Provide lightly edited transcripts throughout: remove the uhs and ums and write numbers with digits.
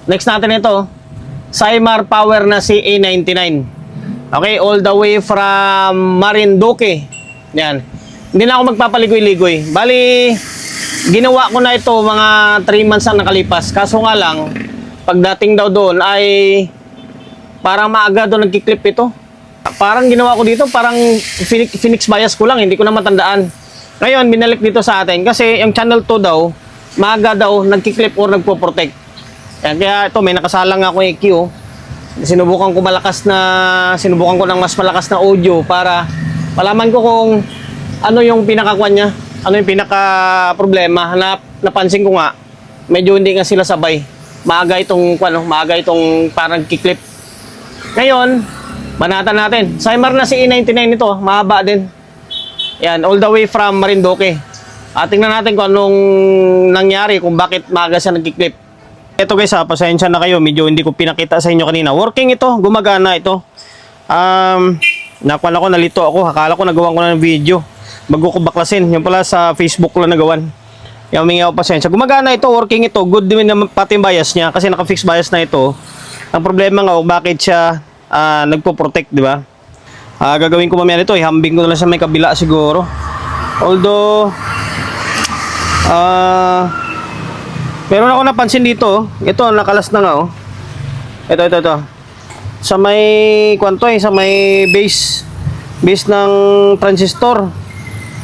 Next natin ito, Cymar Power na CA99. Okay, all the way from Marinduque. Yan. Hindi na ako magpapaligoy-ligoy. Bali, ginawa ko na ito mga 3 months ang nakalipas. Kaso nga lang, pagdating daw doon ay parang maaga doon nagkiklip ito. Parang ginawa ko dito, parang Phoenix bias ko lang, hindi ko na matandaan. Ngayon, binalik dito sa atin kasi yung channel 2 daw, maaga daw nagkiklip or nagpo-protect. Kaya ito, may nakasalang ako EQ. Sinubukan ko ng mas malakas na audio para malaman ko kung ano yung pinakakuan niya, ano yung pinaka problema. Napansin ko nga, medyo hindi nga sila sabay. Maaga itong parang kiklip. Ngayon, banatan natin. Cymar na CA99 ito, mahaba din. Yan, all the way from Marinduque. Tingnan natin kung anong nangyari, kung bakit maaga siya nagkiklip. Ito guys pasensya na kayo, medyo hindi ko pinakita sa inyo kanina. Working ito, gumagana ito. Nakuha ako, nalito ako. Akala ko nagawan ko na ng video bago ko baklasin. Yung pala sa Facebook ko lang nagawan. Yung humingi ako pasensya. Gumagana ito, working ito. Good din naman pati yung bias niya kasi naka-fix bias na ito. Ang problema nga, bakit siya nagpo-protect, di ba? Gagawin ko mamaya nito, ihambing ko na lang sa may kabila siguro. Although meron ako napansin dito, ito nakalas na nga oh. Ito. Sa may sa may base ng transistor.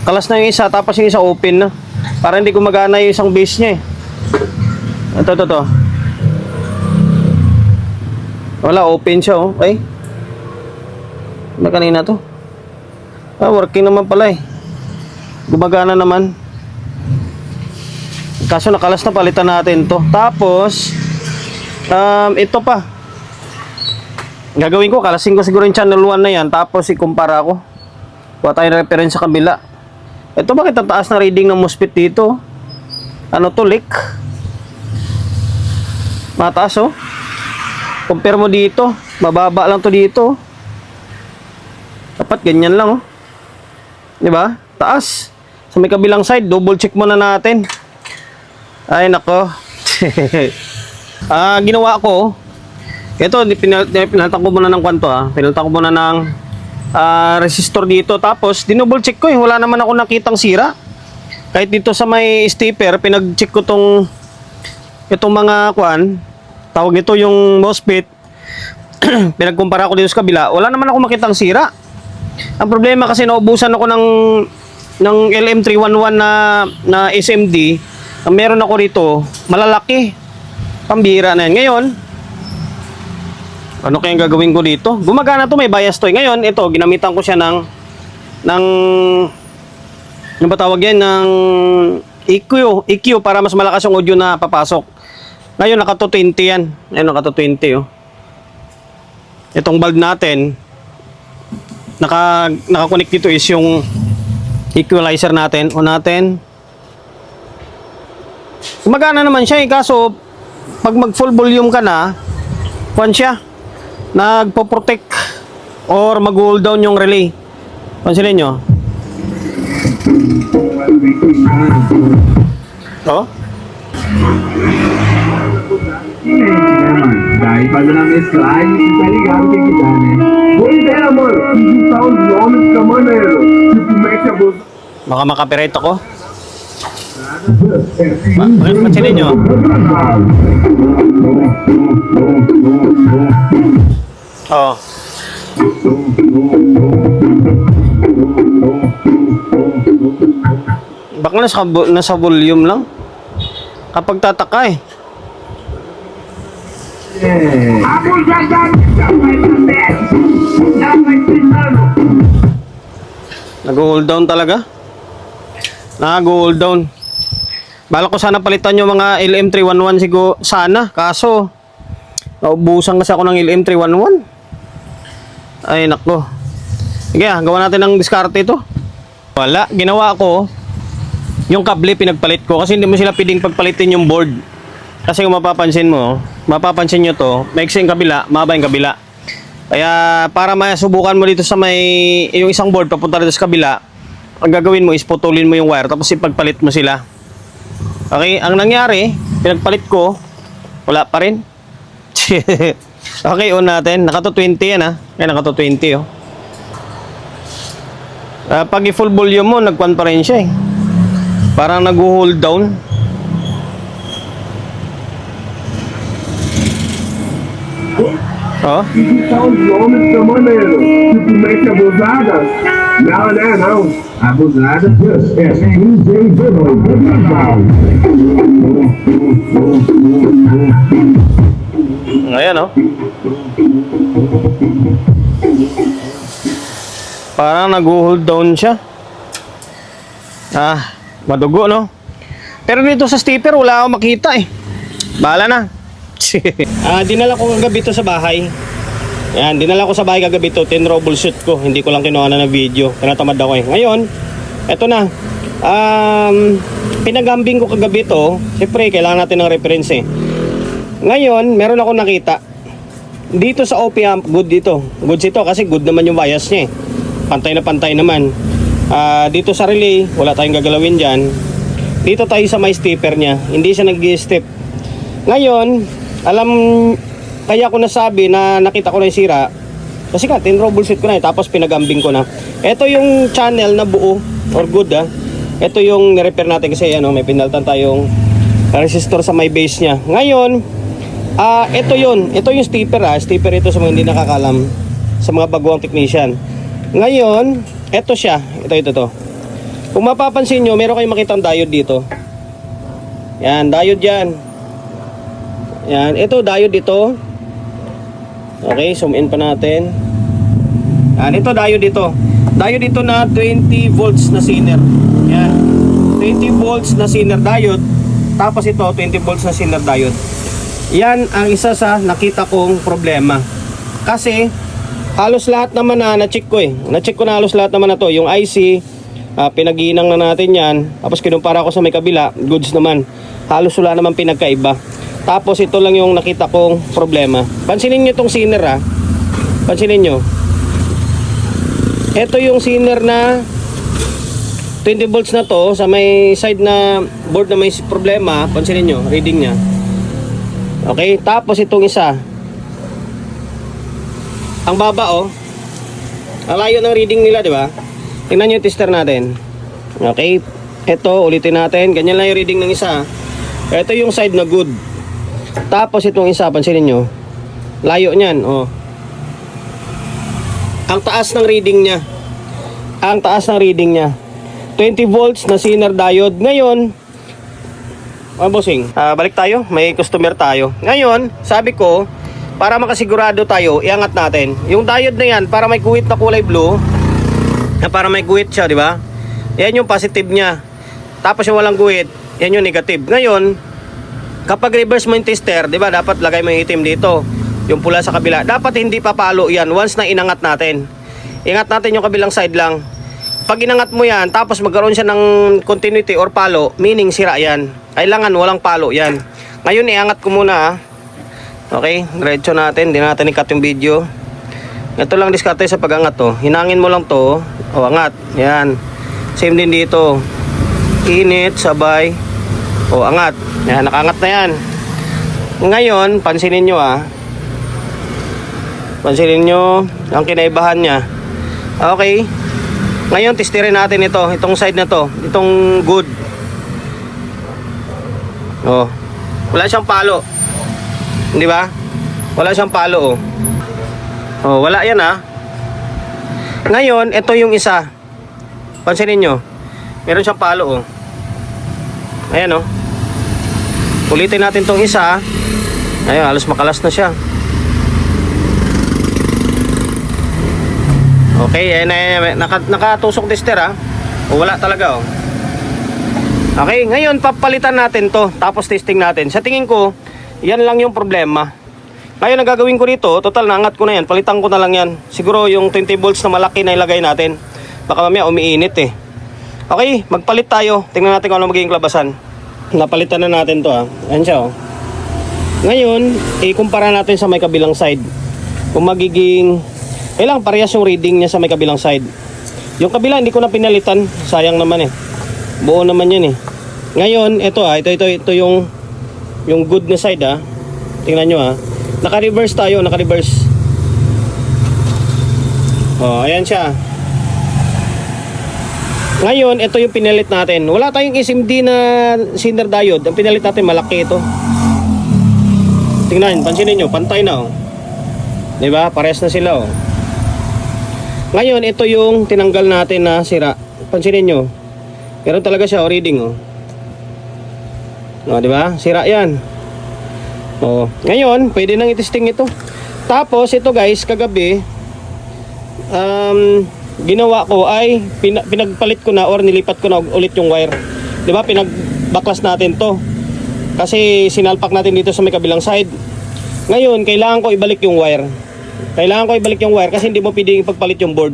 Kalas na yung isa, tapos yung isa open na. Para hindi gumagana yung isang base niya eh. Ito. Wala, open siya oh. Okay. Ano kanina to? Working naman pala eh. Gumagana naman. Kaso nakalas na, palitan natin to. Tapos ito pa. Gagawin ko, kalasin ko siguro yung channel 1 na yan. Tapos ikumpara ko. Kuha tayo ng reference sa kabila. Ito, bakit ang taas na reading ng MOSFET dito? Ano to, leak? Mataas oh. Compare mo dito, mababa lang to dito. Dapat ganyan lang oh. Diba? Taas. Sa may kabilang side, double check muna natin. Ay nako. Ginawa ko. Ito, pinalitan ko muna ng kwanto Pinalitan ko muna ng resistor dito. Tapos, dinouble check ko Wala naman ako nakitang sira. Kahit dito sa may stepper, pinag-check ko itong mga tawag nito yung MOSFET. Pinagkumpara ko dito sa kabila. Wala naman ako makitang sira. Ang problema kasi naubusan ako ng LM311 na SMD. Ang meron ako rito, malalaki. Pambira na yan. Ngayon, ano kayang gagawin ko dito? Gumagana to, may bias to. Ngayon, ito, ginamitan ko siya ng ano ba tawag yan? Ng EQ para mas malakas yung audio na papasok. Ngayon, naka 220 yan. Ayun, naka 220 oh. Itong bulb natin, naka-connect dito is yung equalizer natin. O natin. Gumagana naman siya kaso pag mag full volume ka na, siya nagpo-protect or mag-hold down yung relay. Pansinin nyo. Oh? Dahil pag namin slide, está ligado quem que dá, né? Boa ideia, mano. E juntar os nomes dessa maneira. Tipo, mete a bolsa. Baka makapirate ako. Pansinin nyo. Oh. Baka nasa volume lang. Kapag tataka eh. Nag-hold down talaga. Nag-hold down. Bala ko sana palitan yung mga LM311 siguro sana. Kaso, naubusan kasi ako ng LM311. Ay nako. Sige, gawa natin ng diskarte ito. Wala, ginawa ko yung kable pinagpalit ko kasi hindi mo sila pwedeng pagpalitin yung board. Kasi kung mapapansin nyo to, maiksi yung kabila, mahaba yung kabila. Kaya para masubukan mo dito sa may yung isang board papunta dito sa kabila, ang gagawin mo is putulin mo yung wire tapos ipagpalit mo sila. Okay, ang nangyari, pinagpalit ko, wala pa rin. Okay, on natin. Naka 220 yan ha. Kaya naka 220 oh. Pag i-full volume mo, nagkuhan pa rin siya eh. Parang nag-hold down. Oh. Esses são os nomes da maneira. Simplesmente abusada. Não, né? Não. Abusada. É sem Ayan oh. Parang nag-hold down siya. Madugo no. Pero dito sa stepper wala akong makita eh. Bahala na. Dinala ko kagabi to sa bahay. Yan, dinala ko sa bahay kagabi to, tin-troubleshoot ko. Hindi ko lang kinuha na video. Tinatamad ako eh. Ngayon, eto na. Pinagambing ko kagabi to. Siyempre, kailangan natin ng reference eh. Ngayon, meron ako nakita. Dito sa OP amp, good dito. Goods ito kasi good naman yung bias niya eh. Pantay na pantay naman. Dito sa relay, wala tayong gagalawin dyan. Dito tayo sa may stepper niya. Hindi siya nag-step. Ngayon, kaya ko nasabi na nakita ko na yung sira. Kasi ka, tin-troubleshoot ko na eh. Tapos pinagambing ko na. Ito yung channel na buo or good Ito yung nirepair natin kasi may pinaltan tayong resistor sa may base niya. Ngayon, ito yun. Ito yung stepper Stepper ito sa mga hindi nakakalam. Sa mga baguang technician. Ngayon, ito siya. Ito. Kung mapapansin nyo, meron kayong makitang diode dito. Yan, diode yan. Yan, ito diode ito. Okay, zoom in pa natin. Yan, ito diode ito. Diode ito na 20 volts na Zener. Yan. 20 volts na Zener diode. Tapos ito 20 volts na Zener diode. Yan ang isa sa nakita kong problema. Kasi halos lahat naman na-check ko eh. Na-check ko na halos lahat naman na to. Yung IC, pinag-iinang na natin yan. Tapos kinumpara ko sa may kabila, goods naman. Halos wala naman pinagkaiba. Tapos ito lang yung nakita kong problema. Pansinin nyo itong Zener Pansinin nyo. Ito yung Zener na 20 volts na to. Sa may side na board na may problema. Pansinin nyo, reading nya. Okay, tapos itong isa. Ang baba oh. Ang layo ng reading nila, di ba? Tingnan nyo yung tester natin. Okay, ito ulitin natin. Ganyan lang yung reading ng isa. Ito yung side na good. Tapos itong isa, pansinin nyo. Layo nyan, oh. Ang taas ng reading nya. 20 volts na Zener diode. Ngayon, bossing, balik tayo. May customer tayo. Ngayon, sabi ko, para makasigurado tayo, iangat natin. Yung diode na yan, para may guhit na kulay blue, para may guhit siya, di ba? Yan yung positive nya. Tapos yung walang guhit, yan yung negative. Ngayon, kapag reverse mo yung tester, di ba, dapat lagay mo yung itim dito. Yung pula sa kabila. Dapat hindi papalo yan once na inangat natin. Ingat natin yung kabilang side lang. Pag inangat mo yan, tapos magkaroon siya ng continuity or palo, meaning sira yan. Kailangan walang palo yan. Ngayon, iangat ko muna Okay, diretso natin. Hindi natin i-cut yung video. Ito lang diskarte sa pag-angat to. Hinangin mo lang to. Angat. Yan. Same din dito. Init, sabay. Angat. Yan, nakaangat na yan. Ngayon, pansinin nyo Pansinin nyo ang kinaibahan niya. Okay. Ngayon, testirin natin ito. Itong side na to. Itong good. Wala siyang palo. Di ba? Wala siyang palo wala yan Ngayon, ito yung isa. Pansinin nyo. Meron siyang palo Ayan Ulitin natin tong isa. Ayun, halos makalas na siya. Okay, ayan, nakatusok tester wala talaga Okay, ngayon papalitan natin to. Tapos testing natin. Sa tingin ko, yan lang yung problema. Ngayon ang gagawin ko dito, total naangat ko na yan. Palitan ko na lang yan. Siguro yung 20 volts na malaki na ilagay natin. Baka mamaya umiinit Okay, magpalit tayo. Tingnan natin kung ano magiging klabasan. Napalitan na natin to Ayan siya Ngayon, ikumpara natin sa may kabilang side. Kung magiging kailang parehas yung reading niya sa may kabilang side. Yung kabila hindi ko na pinalitan. Sayang naman Buo naman yan Ngayon, ito yung good na side Tingnan nyo Naka-reverse tayo, naka-reverse. Oh, ayan siya. Ngayon, ito yung pinalit natin. Wala tayong SMD na Zener diode. Ang pinalit natin, malaki ito. Tingnan, pansinin nyo, pantay na, oh. Diba? Pares na sila, oh. Ngayon, ito yung tinanggal natin na sira. Pansinin nyo. Meron talaga siya, oh, reading, oh. Oh, diba? Sira yan. Oh. Ngayon, pwede nang itesting ito. Tapos, ito guys, kagabi, ginawa ko ay pinagpalit ko na or nilipat ko na ulit yung wire. 'Di ba? Pinagbaklas natin 'to. Kasi sinalpak natin dito sa may kabilang side. Ngayon, kailangan ko ibalik yung wire. Kailangan ko ibalik yung wire kasi hindi mo pwedeng ipagpalit yung board.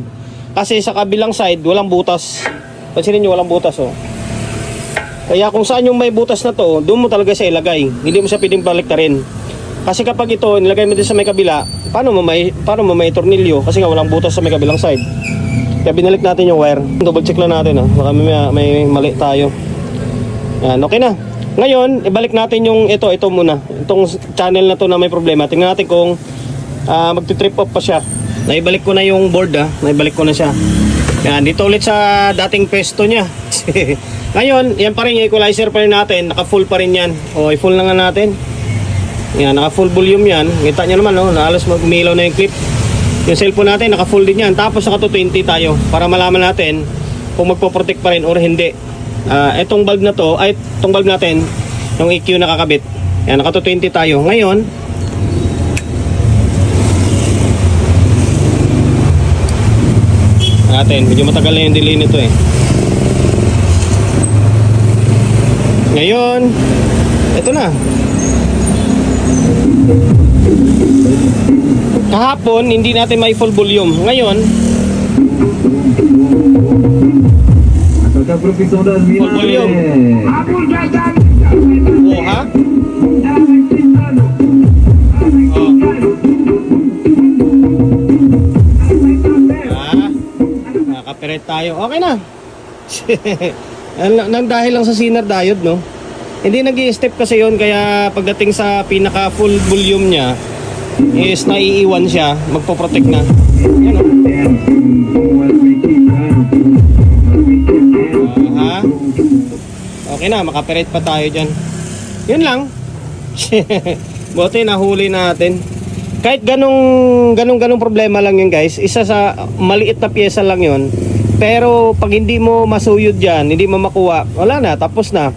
Kasi sa kabilang side, walang butas. Pansinin niyo, walang butas, oh. Kaya kung saan yung may butas na 'to, doon mo talaga siya ilagay. Hindi mo siya pwedeng baliktarin. Kasi kapag ito nilagay mo din sa may kabila, paano mo may tornilyo? Kasi nga walang butas sa may kabilang side. Kaya binalik natin yung wire. Double check lang natin, baka may mali tayo. Yan, okay na. Ngayon, ibalik natin yung ito muna. Itong channel na to na may problema. Tingnan natin kung magti-trip off pa siya. Naibalik ko na yung board, naibalik ko na siya. Yan, dito ulit sa dating pesto niya. Ngayon, yan pa rin yung equalizer pa rin natin. Naka-full pa rin yan. O, i-full na nga natin. Yan, naka-full volume yan. Kita nyo naman, na alas mag-umilaw na yung clip. Yung cellphone natin, naka-full din yan. Tapos naka 220 tayo para malaman natin kung magpo-protect pa rin or hindi. Itong bulb na to, ay itong bulb natin, yung EQ nakakabit. Yan, naka 220 tayo. Ngayon, medyo matagal na yung delay nito eh. Ngayon, ito na. Kahapon, hindi natin may full volume. Ngayon, full volume. Oh, ha? Oh. Nakapiret tayo. Okay na. Nang dahil lang sa Zener diode, no? Hindi nag-i-step kasi yon, kaya pagdating sa pinaka full volume niya is naiiwan siya, magpo-protect na. Yan, okay na, makaperate pa tayo dyan. Yun lang. Buti nahuli natin. Kahit ganong problema lang yun guys, isa sa maliit na pyesa lang yun. Pero pag hindi mo masuyod dyan, hindi mo makuha, wala na, tapos na.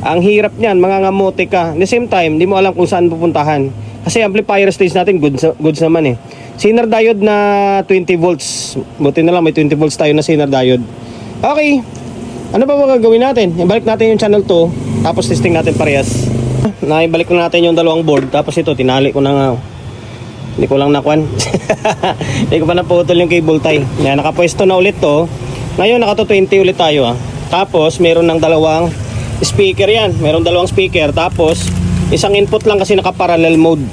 Ang hirap niyan, mangangamote ka. At the same time, hindi mo alam kung saan pupuntahan. Kasi amplifier stage natin, goods naman eh. Zener diode na 20 volts. Buti na lang may 20 volts tayo na Zener diode. Okay. Ano pa ba gagawin natin? Ibalik natin yung channel 2, tapos testing natin parehas. Naibalik na natin yung dalawang board, tapos ito, tinali ko na nga. Hindi ko lang nakuan. Hindi ko pa naputol yung cable tie. Yan, nakapwesto na ulit to. Ngayon, naka 220 ulit tayo. Tapos, meron ng dalawang speaker yan. Merong dalawang speaker. Tapos, isang input lang kasi naka-parallel mode.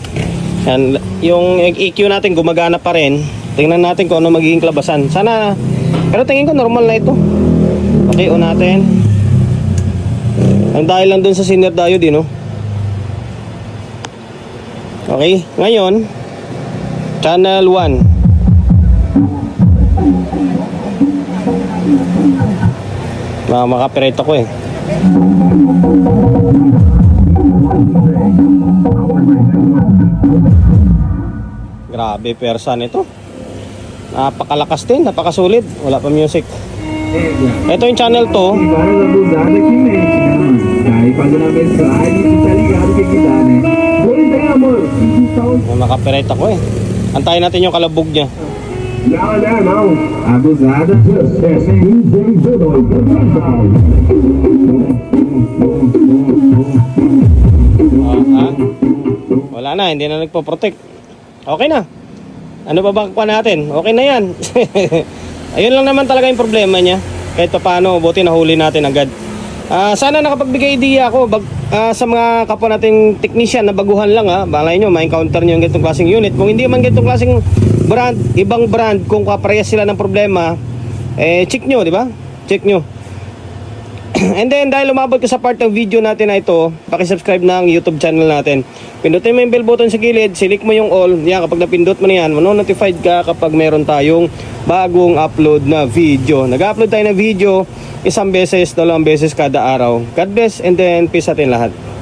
Yan. Yung EQ natin gumagana pa rin. Tingnan natin kung ano magiging klabasan. Sana, pero tingin ko normal na ito. Okay, on natin. Ang dahil lang dun sa Zener diode, no? Okay, ngayon, channel 1. Makaperate ako eh. Grabe persa nito. Napakalakas din, napakasulit. Wala pa music. Ito yung channel 2. Makaperate ako eh. Antayin natin yung kalabog niya. Abusada. Wala na, hindi na nagpo-protect. Okay na. Ano pa ba natin? Okay na yan. Ayun lang naman talaga yung problema niya. Kahit pa paano, buti nahuli natin agad. Sana nakapagbigay idea ako sa mga kapwa nating technician na baguhan lang balay nyo, ma-encounter nyo yung ganitong klaseng unit. Kung hindi man ganitong klaseng brand, ibang brand, kung kaparehas sila ng problema, check nyo, di ba? Check nyo. And then, dahil lumabot ka sa part ng video natin na ito, pakisubscribe ng YouTube channel natin. Pindutin mo yung bell button sa gilid, select mo yung all. Yan, kapag napindot mo na yan, mano-notified ka kapag meron tayong bagong upload na video. Nag-upload tayo ng video isang beses, dalawang beses kada araw. God bless and then peace atin lahat.